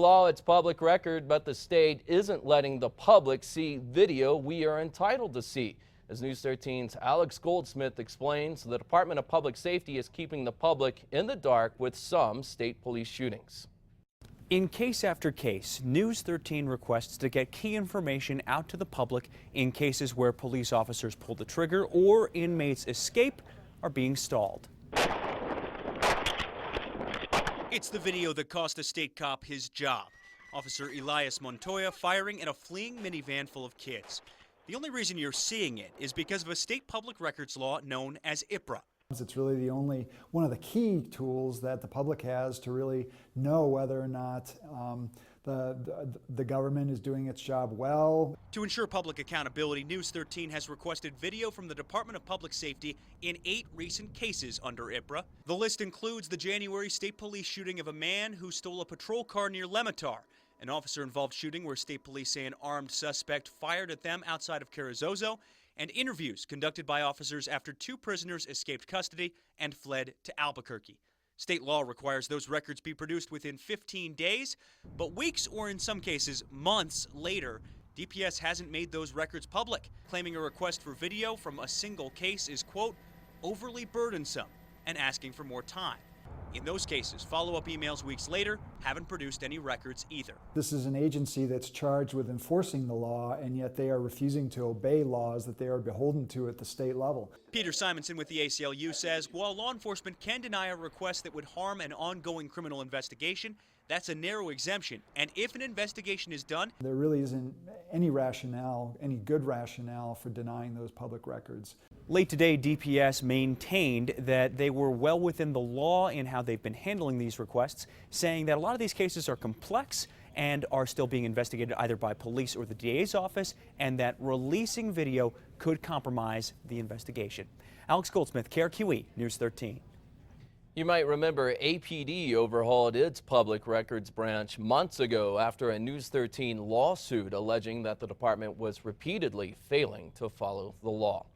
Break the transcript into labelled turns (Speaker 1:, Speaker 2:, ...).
Speaker 1: law, it's public record, but the state isn't letting the public see video we are entitled to see. As News 13's Alex Goldsmith explains, the Department of Public Safety is keeping the public in the dark with some state police shootings.
Speaker 2: In case after case, News 13 requests to get key information out to the public in cases where police officers pull the trigger or inmates escape are being stalled.
Speaker 3: It's the video that cost a state cop his job. Officer Elias Montoya firing at a fleeing minivan full of kids. The only reason you're seeing it is because of a state public records law known as IPRA.
Speaker 4: It's really the only one of the key tools that the public has to really know whether or not the government is doing its job well.
Speaker 3: To ensure public accountability, News 13 has requested video from the Department of Public Safety in 8 recent cases under IPRA. The list includes the January state police shooting of a man who stole a patrol car near Lematar, an officer-involved shooting where state police say an armed suspect fired at them outside of Carrizozo, and interviews conducted by officers after 2 prisoners escaped custody and fled to Albuquerque. State law requires those records be produced within 15 days, but weeks or in some cases months later, DPS hasn't made those records public, claiming a request for video from a single case is, quote, overly burdensome and asking for more time. In those cases, follow-up emails weeks later haven't produced any records either.
Speaker 4: This is an agency that's charged with enforcing the law, and yet they are refusing to obey laws that they are beholden to at the state level.
Speaker 3: Peter Simonson with the ACLU says while law enforcement can deny a request that would harm an ongoing criminal investigation, that's a narrow exemption. And if an investigation is done,
Speaker 4: there really isn't any rationale, any good rationale for denying those public records.
Speaker 2: Late today, DPS maintained that they were well within the law in how they've been handling these requests, saying that a lot of these cases are complex and are still being investigated either by police or the DA's office, and that releasing video could compromise the investigation. Alex Goldsmith, KRQE, News 13.
Speaker 1: You might remember APD overhauled its public records branch months ago after a News 13 lawsuit alleging that the department was repeatedly failing to follow the law.